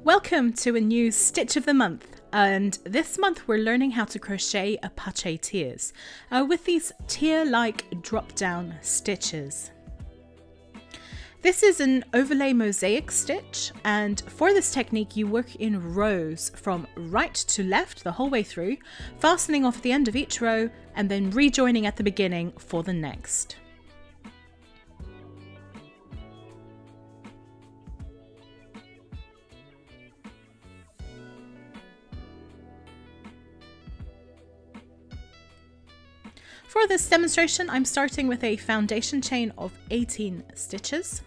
Welcome to a new Stitch of the Month, and this month we're learning how to crochet Apache tiers with these tier-like drop-down stitches. This is an overlay mosaic stitch, and for this technique you work in rows from right to left the whole way through, fastening off at the end of each row and then rejoining at the beginning for the next. For this demonstration, I'm starting with a foundation chain of 18 stitches.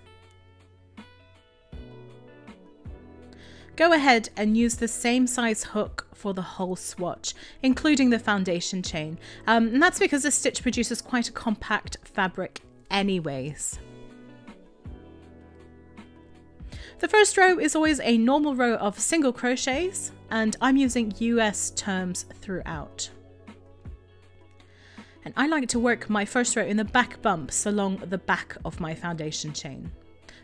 Go ahead and use the same size hook for the whole swatch, including the foundation chain. And that's because this stitch produces quite a compact fabric anyways. The first row is always a normal row of single crochets, and I'm using US terms throughout. And I like to work my first row in the back bumps along the back of my foundation chain.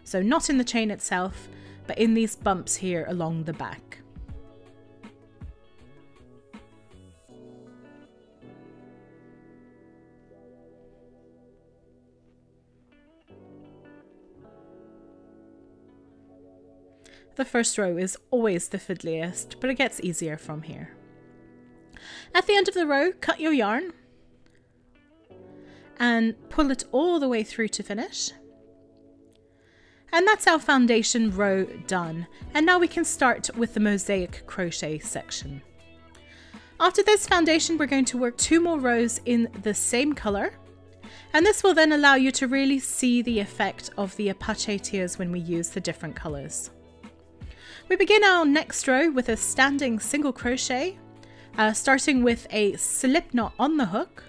So not in the chain itself, but in these bumps here along the back. The first row is always the fiddliest, but it gets easier from here. At the end of the row, cut your yarn and pull it all the way through to finish. And that's our foundation row done. And now we can start with the mosaic crochet section. After this foundation, we're going to work 2 more rows in the same color. And this will then allow you to really see the effect of the Apache tiers when we use the different colors. We begin our next row with a standing single crochet, starting with a slip knot on the hook.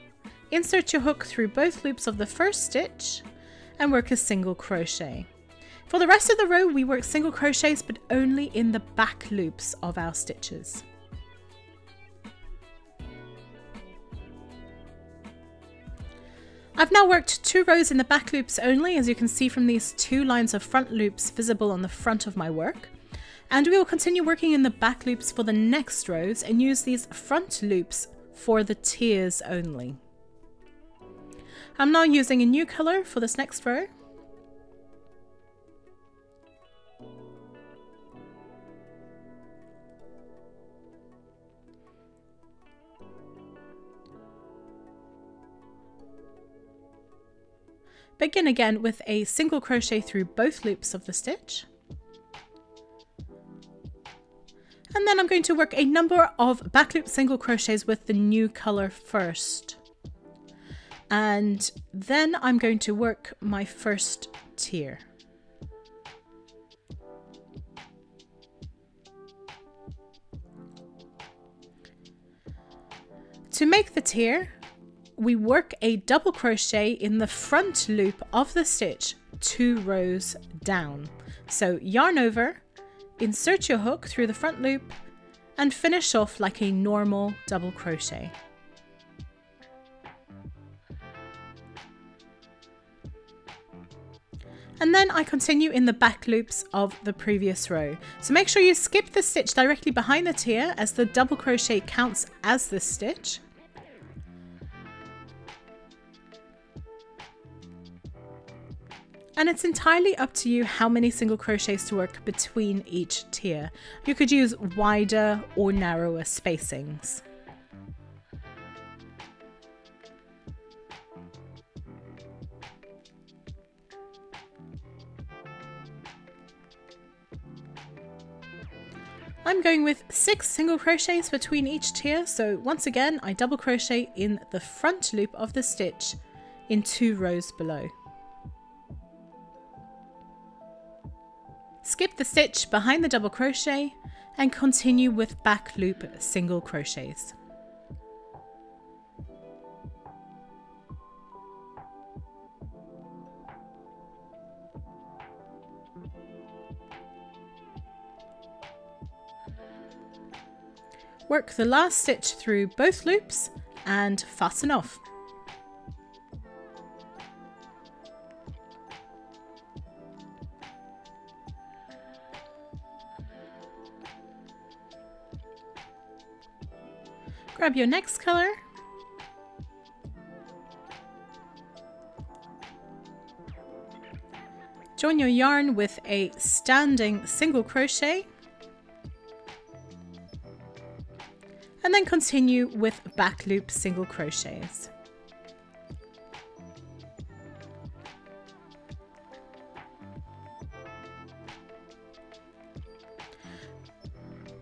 Insert your hook through both loops of the first stitch and work a single crochet. For the rest of the row, we work single crochets, but only in the back loops of our stitches. I've now worked 2 rows in the back loops only, as you can see from these 2 lines of front loops visible on the front of my work. And we will continue working in the back loops for the next rows and use these front loops for the tiers only. I'm now using a new color for this next row. Begin again with a single crochet through both loops of the stitch. And then I'm going to work a number of back loop single crochets with the new color first. And then I'm going to work my first tier. To make the tier, we work a double crochet in the front loop of the stitch 2 rows down. So yarn over, insert your hook through the front loop and finish off like a normal double crochet. And then I continue in the back loops of the previous row. So make sure you skip the stitch directly behind the tier, as the double crochet counts as the stitch. And it's entirely up to you how many single crochets to work between each tier. You could use wider or narrower spacings. I'm going with 6 single crochets between each tier, so once again I double crochet in the front loop of the stitch in 2 rows below. Skip the stitch behind the double crochet and continue with back loop single crochets. Work the last stitch through both loops and fasten off. Grab your next color. Join your yarn with a standing single crochet. And then continue with back loop single crochets.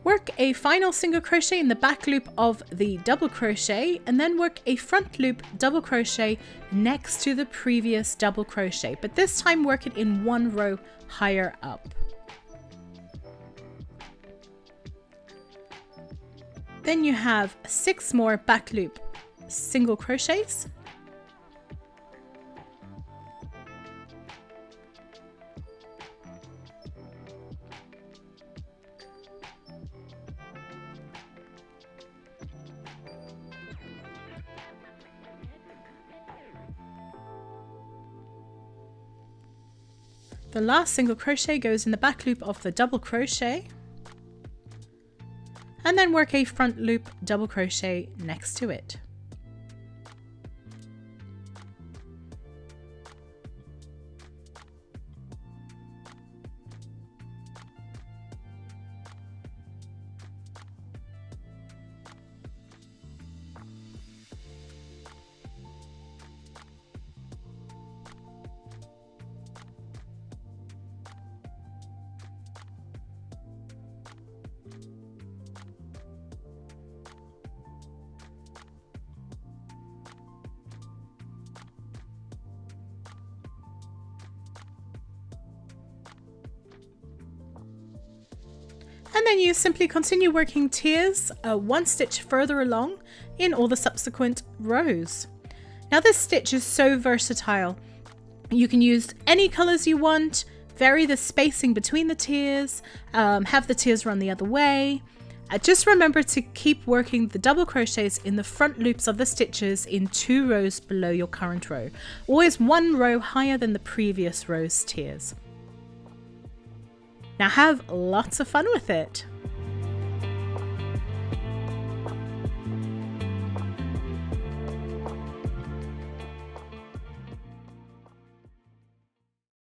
Work a final single crochet in the back loop of the double crochet and then work a front loop double crochet next to the previous double crochet, but this time work it in one row higher up. Then you have 6 more back loop single crochets. The last single crochet goes in the back loop of the double crochet. And then work a front loop double crochet next to it. And then you simply continue working tiers 1 stitch further along in all the subsequent rows. Now this stitch is so versatile. You can use any colors you want, vary the spacing between the tiers, have the tiers run the other way. Just remember to keep working the double crochets in the front loops of the stitches in 2 rows below your current row. Always 1 row higher than the previous row's tiers. Now have lots of fun with it!